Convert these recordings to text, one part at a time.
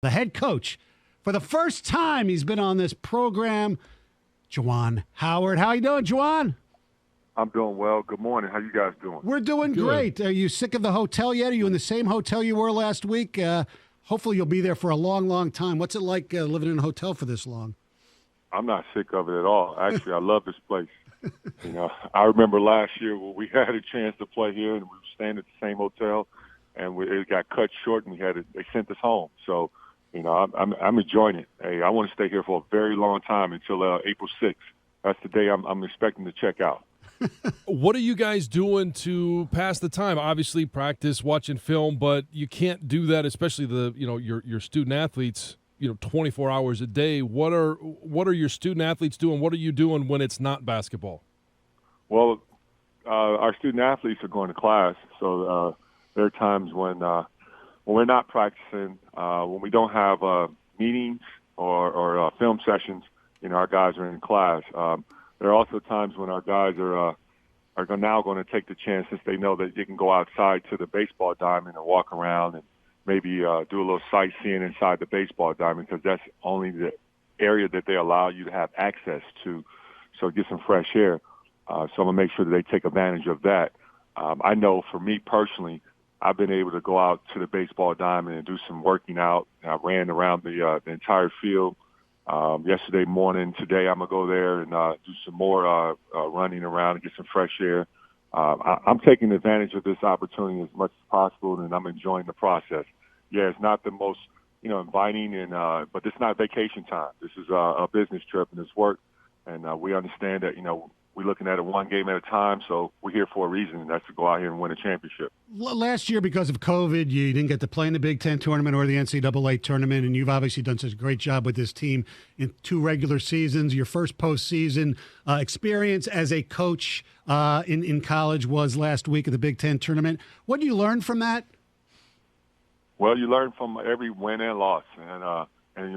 The head coach, for the first time he's been on this program, Juwan Howard. How you doing, Juwan? I'm doing well. Good morning. How you guys doing? We're doing great. Are you sick of the hotel yet? Are you in the same hotel you were last week? Hopefully you'll be there for a long, long time. What's it like living in a hotel for this long? I'm not sick of it at all. Actually, I love this place. I remember last year when we had a chance to play here, and we were staying at the same hotel, and it got cut short, and they sent us home. So, I'm enjoying it. Hey, I want to stay here for a very long time until April 6th. That's the day I'm expecting to check out. What are you guys doing to pass the time? Obviously, practice, watching film, but you can't do that, especially your student athletes. 24 hours a day. What are your student athletes doing? What are you doing when it's not basketball? Well, our student athletes are going to class, so there are times when we're not practicing, when we don't have meetings or film sessions. Our guys are in class. There are also times when our guys are now going to take the chance, since they know that they can go outside to the baseball diamond and walk around and maybe do a little sightseeing inside the baseball diamond, because that's only the area that they allow you to have access to. So get some fresh air. So I'm going to make sure that they take advantage of that. I know for me personally, I've been able to go out to the baseball diamond and do some working out. I ran around the entire field yesterday morning. Today I'm going to go there and do some more running around and get some fresh air. I'm taking advantage of this opportunity as much as possible, and I'm enjoying the process. Yeah, it's not the most, inviting, but it's not vacation time. This is a business trip, and it's work. And we understand that, we're looking at it one game at a time, so we're here for a reason, and that's to go out here and win a championship. Last year, because of COVID, you didn't get to play in the Big Ten tournament or the NCAA tournament, and you've obviously done such a great job with this team in 2 regular seasons. Your first postseason experience as a coach in college was last week at the Big Ten tournament. What did you learn from that? Well, you learn from every win and loss, and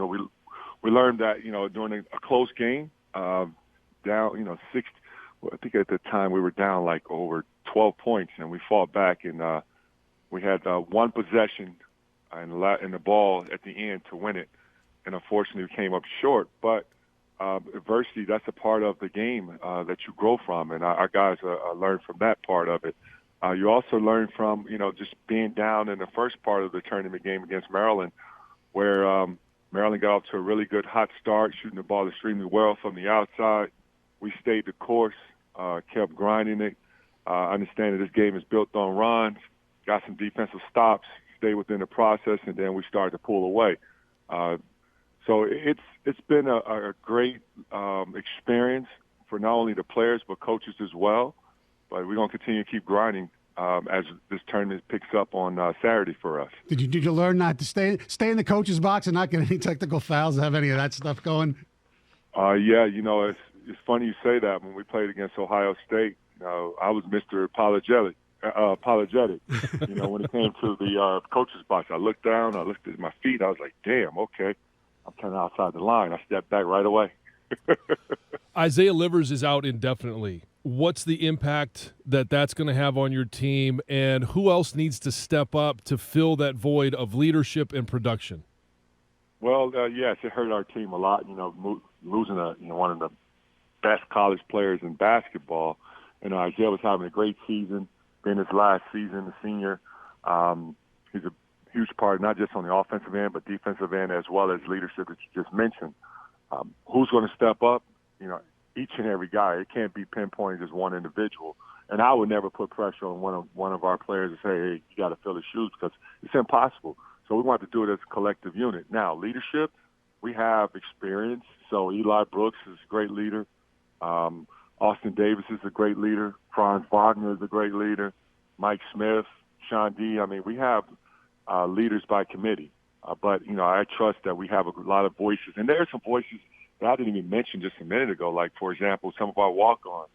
we learned that during a close game, down 6. I think at the time we were down like over 12 points, and we fought back, and we had one possession and the ball at the end to win it, and unfortunately we came up short. But adversity, that's a part of the game that you grow from, and our guys learned from that part of it. You also learn from just being down in the first part of the tournament game against Maryland, where Maryland got off to a really good hot start, shooting the ball extremely well from the outside. We stayed the course, kept grinding it. Understanding this game is built on runs, got some defensive stops, stayed within the process, and then we started to pull away. So it's been a great experience for not only the players but coaches as well. But we're going to continue to keep grinding as this tournament picks up on Saturday for us. Did you learn not to stay in the coach's box and not get any technical fouls, have any of that stuff going? Yeah, it's funny you say that. When we played against Ohio State, I was Mr. Apologetic. When it came to the coach's box, I looked down, I looked at my feet, I was like, damn, okay, I'm kind of outside the line. I stepped back right away. Isaiah Livers is out indefinitely. What's the impact that's going to have on your team, and who else needs to step up to fill that void of leadership and production? Well, yes, it hurt our team a lot, losing one of the best college players in basketball. Isaiah was having a great season, being his last season, the senior. He's a huge part, not just on the offensive end, but defensive end, as well as leadership that you just mentioned. Who's going to step up? Each and every guy. It can't be pinpointed as one individual. And I would never put pressure on one of our players to say, hey, you got to fill his shoes, because it's impossible. So we want to do it as a collective unit. Now, leadership, we have experience. So Eli Brooks is a great leader. Austin Davis is a great leader. Franz Wagner is a great leader. Mike Smith, Sean D. I mean, we have leaders by committee. But I trust that we have a lot of voices. And there are some voices that I didn't even mention just a minute ago. Like, for example, some of our walk-ons.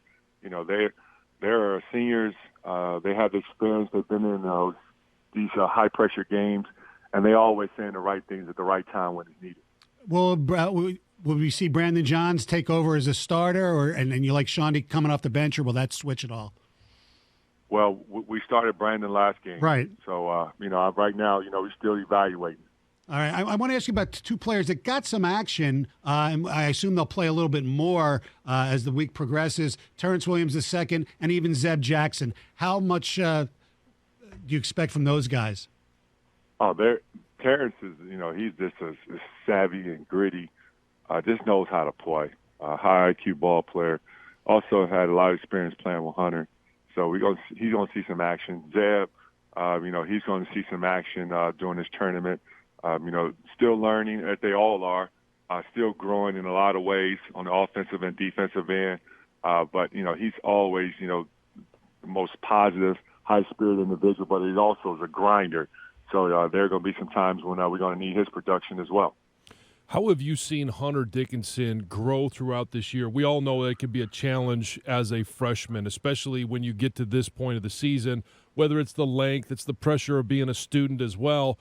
They're seniors. They have the experience. They've been in these high-pressure games. And they always saying the right things at the right time when it's needed. Well, will we see Brandon Johns take over as a starter, and you like Shawnee coming off the bench, or will that switch at all? Well, we started Brandon last game. Right. So, right now, we're still evaluating. All right, I want to ask you about two players that got some action, and I assume they'll play a little bit more as the week progresses. Terence Williams II, and even Zeb Jackson. How much do you expect from those guys? Oh, Terrence is, he's just as savvy and gritty. Just knows how to play. High IQ ball player. Also had a lot of experience playing with Hunter. So he's going to see some action. Zeb, he's going to see some action during this tournament. Still learning, as they all are, still growing in a lot of ways on the offensive and defensive end. But he's always, the most positive, high-spirited individual, but he also is a grinder. So there are going to be some times when we're going to need his production as well. How have you seen Hunter Dickinson grow throughout this year? We all know that it can be a challenge as a freshman, especially when you get to this point of the season, whether it's the length, it's the pressure of being a student as well.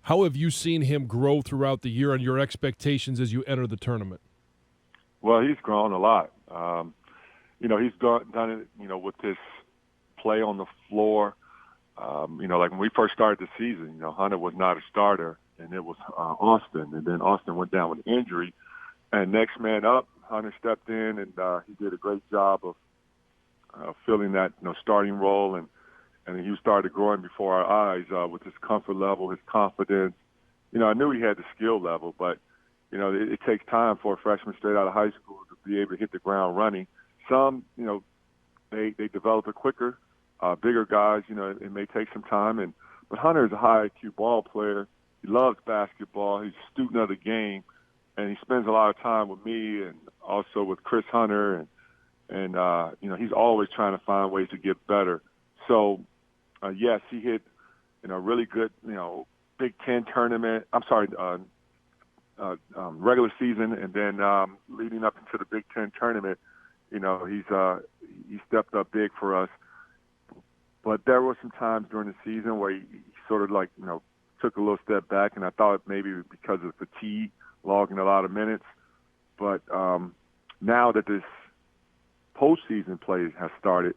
How have you seen him grow throughout the year and your expectations as you enter the tournament? Well, he's grown a lot. He's done it, with his play on the floor. Like when we first started the season, Hunter was not a starter, and it was Austin. And then Austin went down with injury. And next man up, Hunter stepped in, and he did a great job of filling that starting role. And he started growing before our eyes with his comfort level, his confidence. I knew he had the skill level, but, it takes time for a freshman straight out of high school to be able to hit the ground running. Some, they develop it quicker. Bigger guys, it may take some time. But Hunter is a high IQ ball player. He loves basketball. He's a student of the game, and he spends a lot of time with me and also with Chris Hunter. And he's always trying to find ways to get better. So, yes, he hit, really good, Big Ten tournament. I'm sorry, regular season, and then leading up into the Big Ten tournament, he stepped up big for us. But there were some times during the season where he sort of took a little step back, and I thought maybe because of fatigue, logging a lot of minutes. But now that this postseason play has started,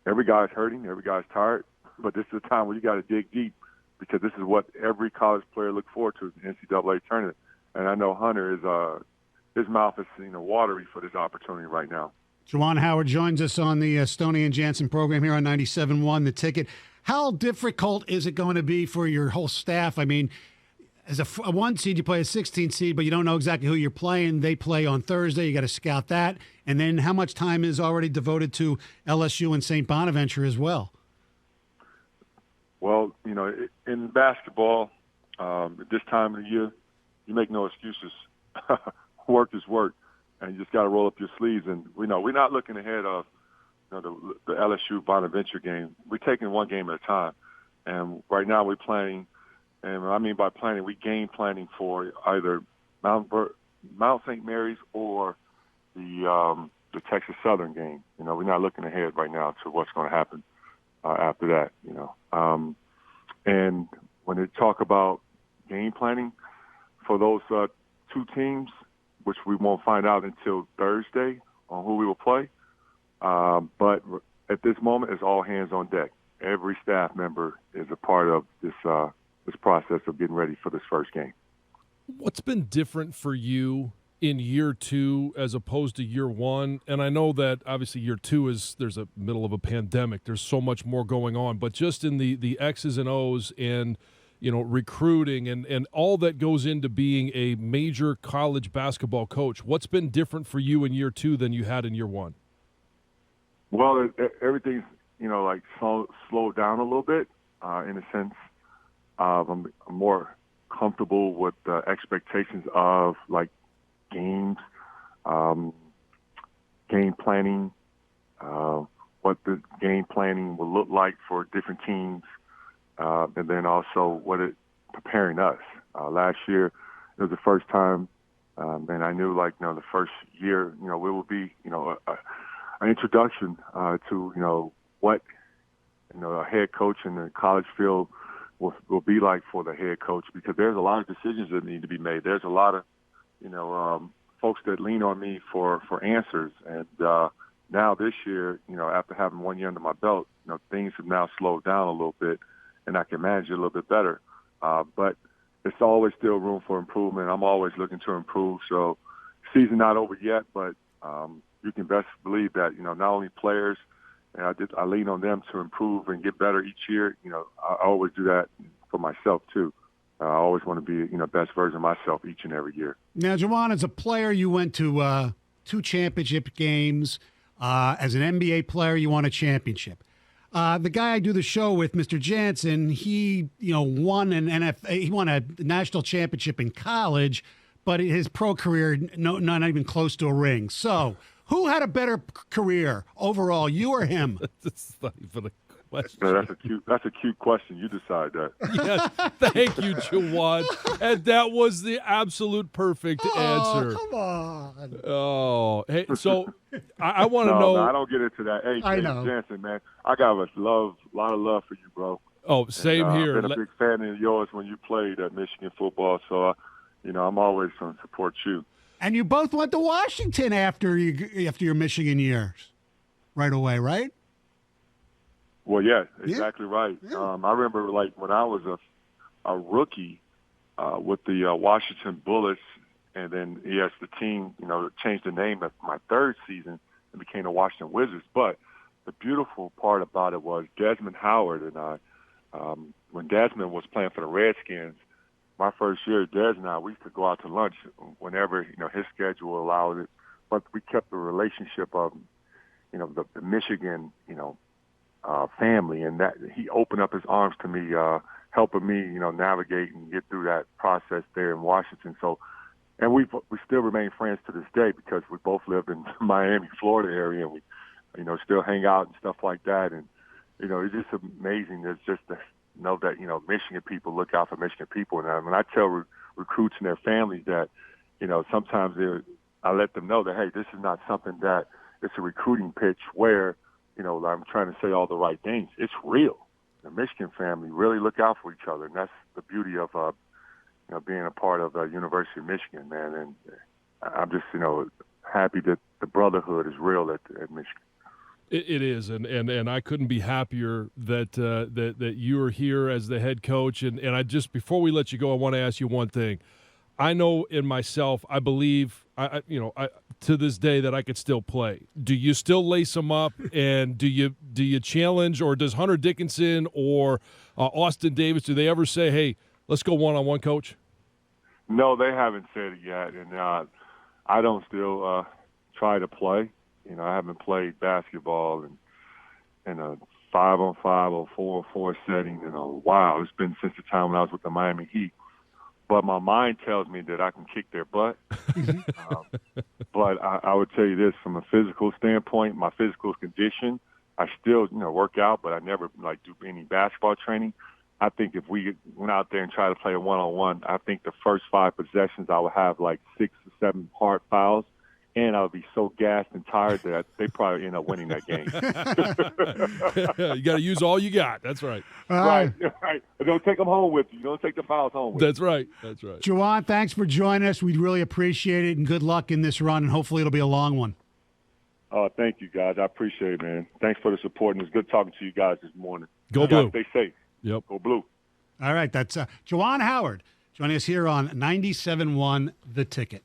every guy's hurting, every guy's tired, but this is a time where you got to dig deep because this is what every college player looks forward to, the NCAA tournament. And I know Hunter is his mouth is watery for this opportunity right now. Juwan Howard joins us on the Stoney and Jansen program here on 97.1 The Ticket. How difficult is it going to be for your whole staff? I mean, as a 1 seed, you play a 16 seed, but you don't know exactly who you're playing. They play on Thursday. You got to scout that. And then how much time is already devoted to LSU and St. Bonaventure as well? Well, in basketball, at this time of the year, you make no excuses. Work is work. And you just got to roll up your sleeves. And we're not looking ahead of the LSU Bonaventure game. We're taking one game at a time. And right now we're planning, and what I mean by planning, we game planning for either Mount St. Mary's or the Texas Southern game. We're not looking ahead right now to what's going to happen after that. And when they talk about game planning for those two teams, which we won't find out until Thursday on who we will play. But at this moment, it's all hands on deck. Every staff member is a part of this process of getting ready for this first game. What's been different for you in year two as opposed to year one? And I know that obviously year two there's a middle of a pandemic. There's so much more going on. But just in the X's and O's and recruiting and all that goes into being a major college basketball coach. What's been different for you in year two than you had in year one? Well, everything's, slowed down a little bit in a sense. I'm more comfortable with the expectations of, games, game planning, what the game planning will look like for different teams. And then also preparing us. Last year, it was the first time, and I knew, the first year, we will be, an introduction to, what, a head coach in the college field will be like for the head coach, because there's a lot of decisions that need to be made. There's a lot of, folks that lean on me for answers. And now this year, after having 1 year under my belt, things have now slowed down a little bit, and I can manage it a little bit better. But it's always still room for improvement. I'm always looking to improve. So season not over yet, but you can best believe that, not only players, and I lean on them to improve and get better each year. I always do that for myself too. I always want to be, best version of myself each and every year. Now, Juwan, as a player, you went to 2 championship games. As an NBA player, you won a championship. The guy I do the show with, Mr. Jansen, he won he won a national championship in college, but his pro career not even close to a ring. So, who had a better career overall, you or him? That's not even a question. No, that's a cute question. You decide that. Yes, thank you, Juwan. And that was the absolute perfect answer. Come on. Oh, hey, so I want to No, know. I don't get into that. Hey, I know. Jansen, man, I got a lot of love for you, bro. Oh, same here. I've been a big fan of yours when you played at Michigan football, so I'm always going to support you. And you both went to Washington after your Michigan years, right away, right? Well, yeah, exactly right. Yeah. I remember, when I was a rookie with the Washington Bullets, and then, yes, the team, changed the name at my 3rd season and became the Washington Wizards. But the beautiful part about it was Desmond Howard and I, when Desmond was playing for the Redskins, my first year, Des and I, we used to go out to lunch whenever, his schedule allowed it. But we kept the relationship of, the Michigan, family, and that he opened up his arms to me, helping me, navigate and get through that process there in Washington. So, and we still remain friends to this day because we both lived in Miami, Florida area, and we, still hang out and stuff like that. And, it's just amazing. It's just to know that, Michigan people look out for Michigan people. And when I tell recruits and their families that, sometimes I let them know that, hey, this is not something that it's a recruiting pitch where, I'm trying to say all the right things. It's real. The Michigan family really look out for each other, and that's the beauty of, being a part of the University of Michigan, man. And I'm just, happy that the brotherhood is real at Michigan. It is, and I couldn't be happier that you are here as the head coach. And I just, before we let you go, I want to ask you one thing. I know in myself, I believe, to this day that I could still play. Do you still lace them up, and do you challenge, or does Hunter Dickinson or Austin Davis, do they ever say, hey, let's go one-on-one, coach? No, they haven't said it yet, and I don't still try to play. I haven't played basketball in a 5-on-5 or 4-on-4 setting in a while. It's been since the time when I was with the Miami Heat. But my mind tells me that I can kick their butt. But I would tell you this, from a physical standpoint, my physical condition, I still, work out, but I never do any basketball training. I think if we went out there and tried to play a one-on-one, I think the first 5 possessions I would have 6 or 7 hard fouls, and I would be so gassed and tired that they probably end up winning that game. You got to use all you got. That's right. Right. Don't take them home with you. Don't take the fouls home with you. That's right. Juwan, thanks for joining us. We really appreciate it, and good luck in this run, and hopefully it'll be a long one. Thank you, guys. I appreciate it, man. Thanks for the support, and it's good talking to you guys this morning. Go Blue. Stay safe. Yep. Go Blue. All right, that's Juwan Howard joining us here on 97.1 The Ticket.